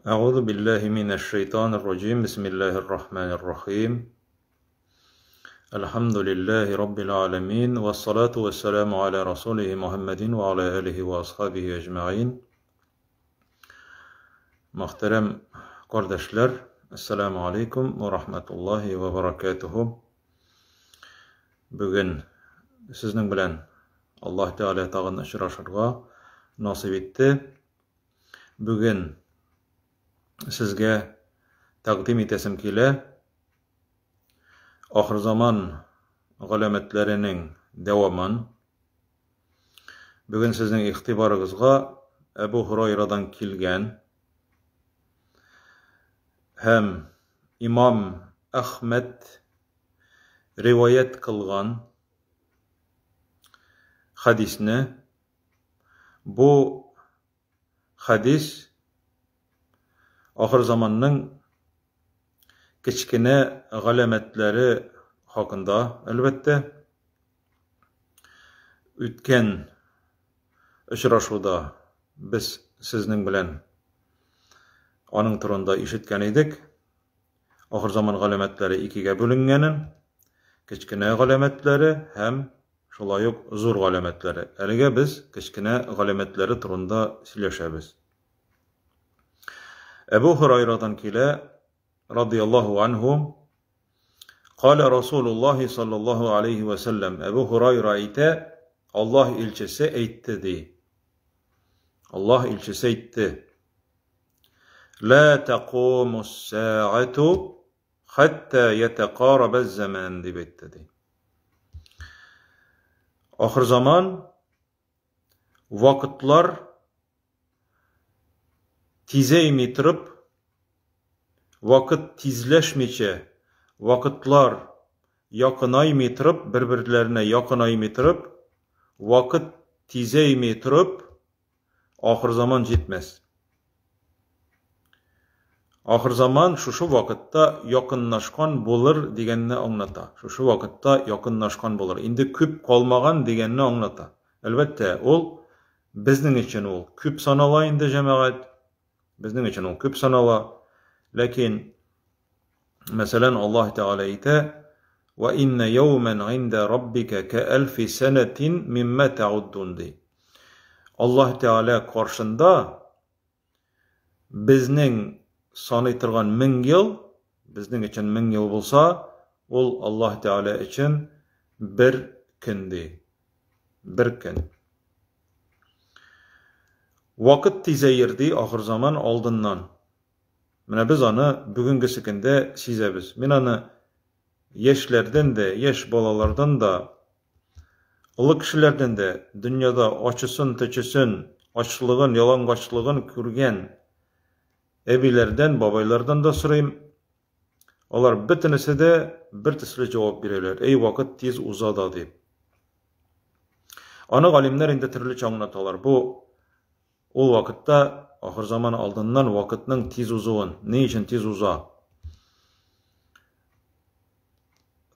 أعوذ بالله من الشيطان الرجيم بسم الله الرحمن الرحيم الحمد لله رب العالمين والصلاة والسلام على رسوله محمد وعلى آله وأصحابه أجمعين. Muhterem kardeşler, Esselamu Aleyküm ve Rahmetullahi ve Berekatuhu. Bugün sizin bilen Allah Teala tağın uçraşırga nasip etti. Bugün sizge takdim etesim kile ahir zaman galametlerinin devamın. Bugün sizin ihtibarınızga Ebu Hurayra'dan kilgen hem İmam Ahmed rivayet kılgan hadisni. Bu hadis ahir zamanның kichkine galametleri hakkında elbette. Ütken uçraşuda biz sizning bilen onun turunda işitken edik. Ahir zaman galametleri ikiga bölüngenin, kichkine galametleri hem şolay yok zor galametleri. Elge biz kichkine galametleri turunda sileşebiz. Ebu Hurayra'dan kile radıyallahu anhu Kale Resulullah sallallahu aleyhi ve sellem Ebu Hurayra ite Allah ilçesi eytti di. Allah ilçesi eytti. La tequmus sa'atu hatta yeteqarabez zaman dib etti di. Ahir zaman vakitlar tizeymi tirip, vakit tizleşmeçe, vakitlar yakınaymi tirip, birbirlerine yakınaymi tirip, vakit tizeymi tirip, ahir zaman jetmez. Ahir zaman şu vakitta yakınlaşkan bolur degenini anlata. Şu vakitta yakınlaşkan bolur. Indi küp kalmagan degenini anlata. Elbette ol bizning için ol küp sanala indi cemaat. Bizning için ol küp sanala. Lakin mesela Allah Teala ite ve inne yevmen inde rabbike ke elfi senetin mimme ta'uddun di. Allah Teala karşında bizning sanıytırgan 1000 yıl, bizning için 1000 yıl bulsa, ol Allah Teala için bir kündi. Bir gün. Vakit tizeyirdi ahir zaman aldından. Mine biz onu bugünküsükünde sizebiz. Min onu yeşlerden de, yeş balalardan da, ılı kişilerden de dünyada açısın, teçisин, açlığın, yalangaçlığın kürgen ebilerden, babaylardan da sırayım. Onlar bitinisi de bir tisli cevap verirler. Ey vakit tiz uzada deyip. Anık alimler indi türlü anlatalar. Bu ol vakitte ahir zaman aldığından vakitnin tiz uzuğun. Ne için tiz uza?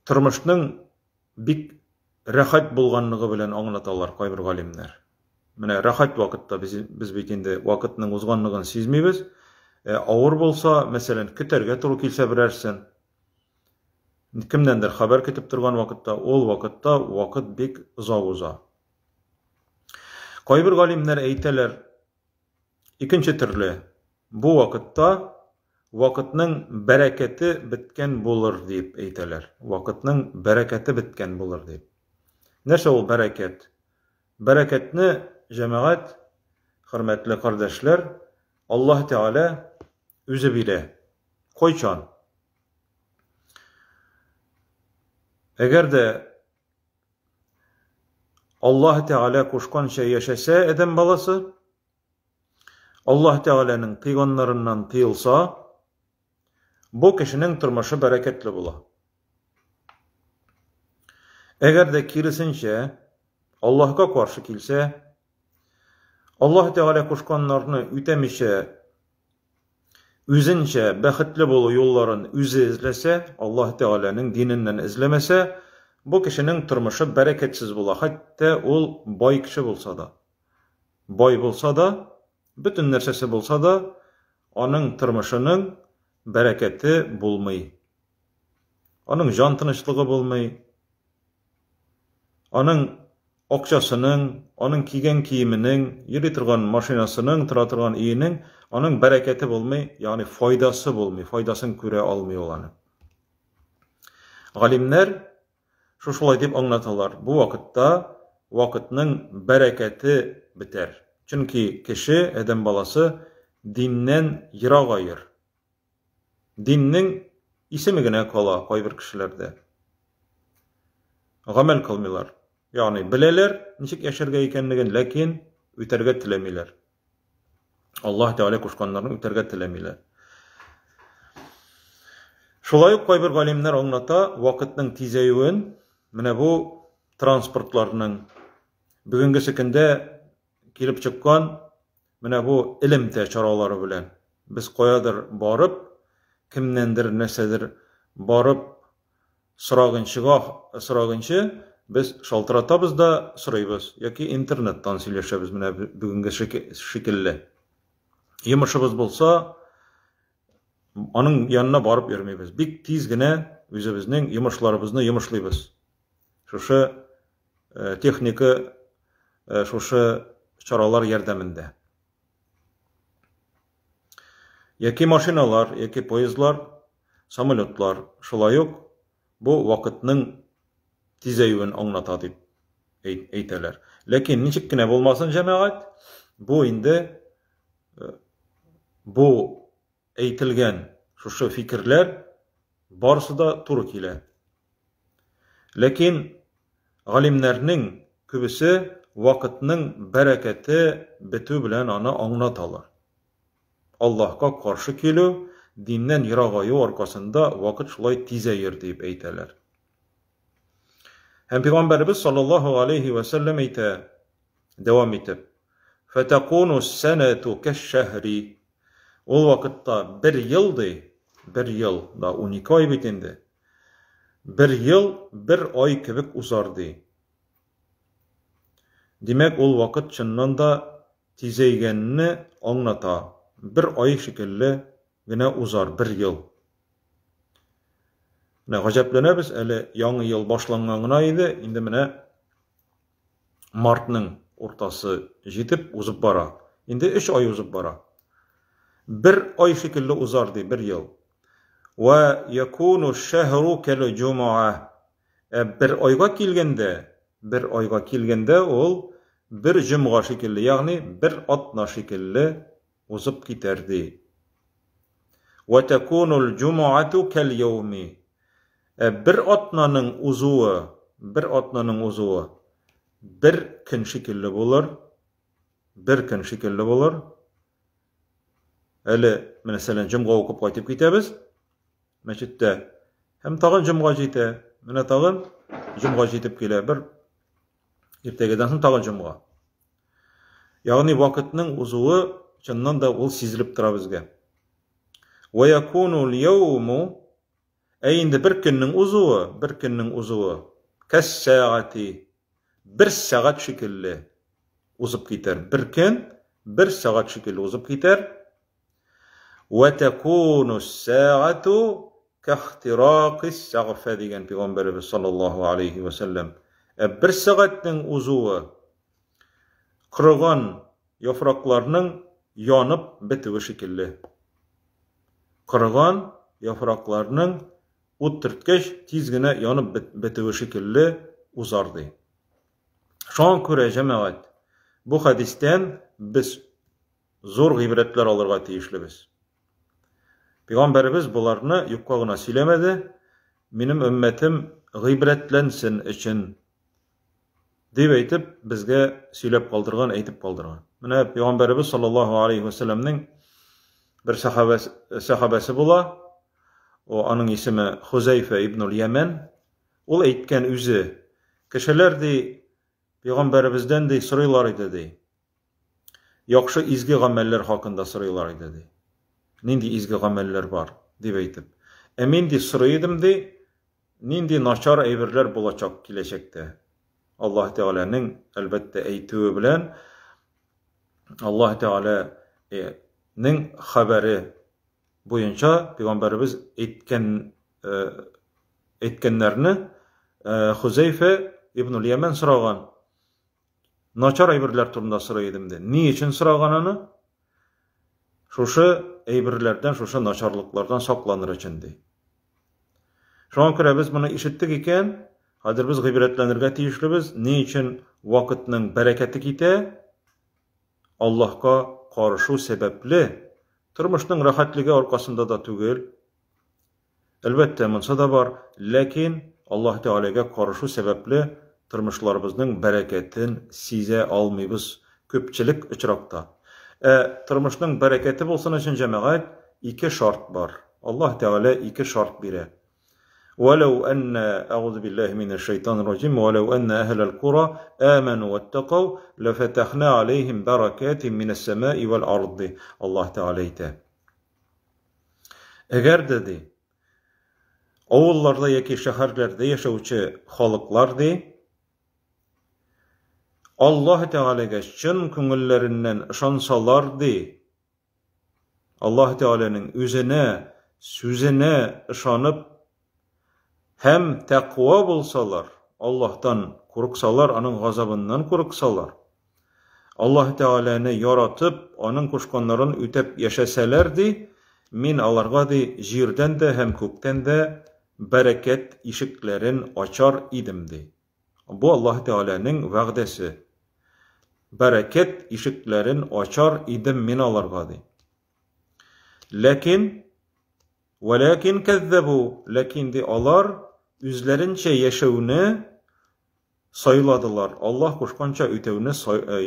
Tırmışның bik rahat bulganlığı bilen anlatalar kaybir alimler. Mine rahat vakitte biz bekende vakitnin uzganlığın sizmeybiz. Ağır bolsa, mesela küterge turu kilse birersin. Kimdendir haber ketip turgan vakitte, ol vakitte vakit bik uza. Kaybir alimler eyteler, ikinci türlü, bu vakitte vakitnin bereketi bitken bulur deyip eyteler. Vakitnin bereketi bitken bulur deyip. Nerse ol bereket? Bereketni cemaat, hürmetli kardeşler, Allah Teala özü bile koyçan. Eğer de Allah Teala koşkan şey yaşasa eden balası, Allah Teala'nın tıyganlarından tıyılsa, bu kişinin turmaşı bereketli bula. Eğer de kirisinçe, Allah'a karşı kilse, Allah Teala koşkanlarını ütemişe, üzünçe, bəxitli bolu yolların üzü izlese, Allah Teala'nın dininden izlemese, bu kişinin turmaşı bereketsiz bula. Hatta ol bay kişi bulsa da. Bay bulsa da, bütün nersesi bulsa da, onun tırmışının bereketi bulmayı. Onun can tınışlığı bulmayı. Onun okçasının, onun kiygen kiyiminin, yeri turgan maşinasının, tıra turgan iyinin, onun bereketi bulmayı, yani faydası bulmayı, faydasını köre almayı olanı. Galimler şuşulay dip anlatılar. Bu vakitta vakitinin bereketi biter. Çünkü kişi, edem balası dinden yıra gayır. Dinnin isimigine kala koy bir kişilerde. Gamel kılmıyorlar. Yani bileler nişik yaşarga ekenligin, lakin üterge tilemiler. Allah Teala kuşkanlarını üterge tilemiler. Şulay koy bir galimler anlata vakitnin tizeyuun, mine bu transportlarının bugünkü sekinde kilip çıkkan mine bu ilim çaraları bilen biz koyadır barıp kimnendir nesedir barıp sıragınçı biz şaltıratabız da sırayız yoki internetten söyleşemiz mine bugünkü şekilde yemişimiz bolsa onun yanına barıp vermeybiz. Bik tizgine özümüzün yemişlarımızı yemişleybiz. Şuşu texniki şuşu çaralar yardımında. Yoki maşinalar, yoki poyezdlar, samolyotlar şulay yok. Bu vakitnin tizeyuun anlata dip eyteler. Lakin niçikkine bolmasın cemaat, bu indi bu eytilgen şuşu fikirler barısı da turu kile. Lakin galimlerinin kübüsü vakitinin bereketi betü bilen ana anlatalar. Allah'a karşı kilo, dinden yıragayı arkasında vakit şulay tizeyir deyip eyteler. Hem Peygamberimiz sallallahu aleyhi ve sellem eyte devam etip فَتَقُونُ السَّنَةُ كَشْشَهْرِ O vakitta bir yıl da 12 ay bitindi. Bir yıl bir ay kebik uzardı. Demek ol vakit çından da tizeygenini anlata. Bir ay şekilde yine uzar bir yıl. Ne gacaplanı biz eli yangi yıl başlanğanına idi. Indi mine Mart'nın ortası jetip uzıp bara. Indi 3 ay uzıp bara. Bir ay şekilde uzardı bir yıl. Ve yakunu şehru kel cuma. Bir ayga kilgende ol bir cumga şekilde yani bir atna şekilde uzıp giderdi. Ve tekunul cum'atu kel yevmi. Bir atnanın uzuvu bir gün şekilde bulur. Eli mesela cumga okup qaytip gitebіз. Meçitte hem tağın cumga jite, mine tağın cumga jitip kele bir ertegeden soň tağın cumga. Yani vakitinin uzuvu çından da ol sizilip tura bizge. Ve yakunul yevmu eýinde bir günniň uzuvu kes saati bir saat şekilde uzup gider. Bir gün bir saat şekilde uzup gider. Ve tekunu saatu kahtiraqis sagfa diyen Peygamberimiz sallallahu aleyhi ve sellem. Bir saatnin uzuvu kırıgan yapraklarının yanıp bitivi şekilde. Kırıgan yapraklarının uttırtkeş tizgine yanıp bitivi şekilde uzardı. Şu an köre cemaat bu hadisten biz zor ibretler alırga tiyişlibiz. Peygamberimiz bularını yukkağına söylemedi. Benim ümmetim gıybretlensin için deyip eytip bizge söylep kaldırgan, eytip kaldırgan. Mine Peygamberimiz sallallahu aleyhi ve sellem'nin bir sahabesi bula. O anın ismi Huzeyfe ibnul Yemen. Ol eytken üzü. Kişiler de Peygamberimizden de sıraylar idi. Yakşı izgi gameller hakkında sıraylar idi. Nindi izgi gameller var deyip eytip. Emin de sıraydım de nindi naçar evirler bulacak kileşekte. Allah Teala'nın elbette eytüğü bilen Allah Teala xabari boyunca Peygamberimiz etkenlerini Huzeyfe İbnül Yemen sıragan naçar aybirler turunda sıraydım. Ni için sıraganını? Şuşu aybirlerden, şuşu naçarlıklardan saklanır içindi. Şu an göre biz bunu işittik iken, hadir biz gıybretlenirge tiyişlibiz. Ni için vakitinin bereketi kite, Allah'a karşı sebepli, turmuşning rahatligi orqasında da tugil. Elbette munsa da var, lakin Allah Teala'ga karşı sebepli turmuşlarımızın bereketin size almayız köpçilik uçrakta. Turmuşning bereketi bolsun için cemaat iki şart var. Allah Teala iki şart bire. وَلَوْ أَنَّ أَعُوذُ بِاللّٰهِ مِنَ الشَّيْطَانِ الرَّجِيمِ وَلَوْ أَنَّ أَهْلَ الْقُرَى آمَنُوا وَاتَّقَوْا لَفَتَحْنَا عَلَيْهِمْ بَرَكَاتٍ مِنَ السَّمَاءِ وَالْأَرْضِ Allah Teala ite. Eğer dedi, oğullarda yeki şehirlerde yaşayıcı halklar de, Allah Teala'ga çın köngüllerinden ışansalar de, Allah Teala'nın üzerine, sözüne ışanıp, hem takva bulsalar, Allah'tan korksalar, onun gazabından korksalar, Allah Teala'nı yaratıp, onun kuşkanların ütep yaşasalardı, min alarga de jirden de hem kökten de bereket işiklerin açar idimdi. Bu Allah Teala'nın va'desi. Bereket işiklerin açar idim min alarga de. Walakin kezzebu, lakin de alar üzlerince yaşavını sayladılar. Allah koşkança ütevini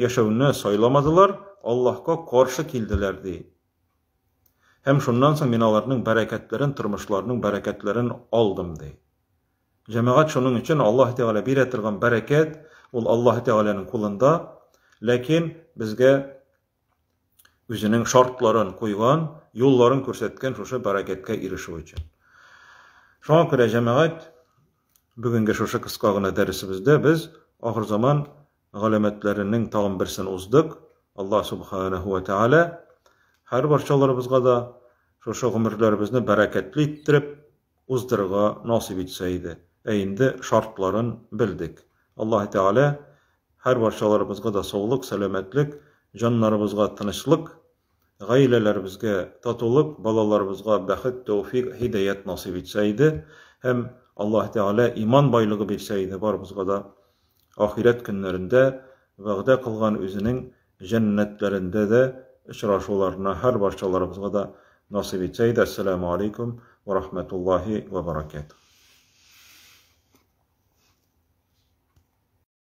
yaşavını saylamadılar. Allah'a karşı kildilerdi. Hem şundan soň men alarning bereketlerin, turmuşlarının bereketlerin aldım de. Cemaat şunun için Allah Teala bir etirgan bereket, ol Allah Teala'nın kulunda, lakin bizge özünün şartların koygan, yolların körsetken şuşa bereketke erişiw için. Şoňa görä cemaat, bugünkü şuşa kıskagına dersibizde biz ahir zaman galametlerinin tağın birsini uzdyk. Allah subhanahu ve Teala her barçalarımızga da şuşa gümürlerimizni bereketli ittirip uzdırga nasip etseydi. Eýinde şartların bildik. Allah Teala her barçalarımızga da sağlık, selametlik, canlarımızga tınışlık, gaýlelerimizge tatuluk, balalarımızga bahit, tevfik, hidayet nasip etseydi. Hem Allah Teala iman baylığı bilseydi barımızga da ahiret günlerinde va'da kılgan özünün cennetlerinde de işraşularına her barçalarımızga da nasip etseydi. Esselamu aleyküm ve rahmetullahi ve berekatuhu.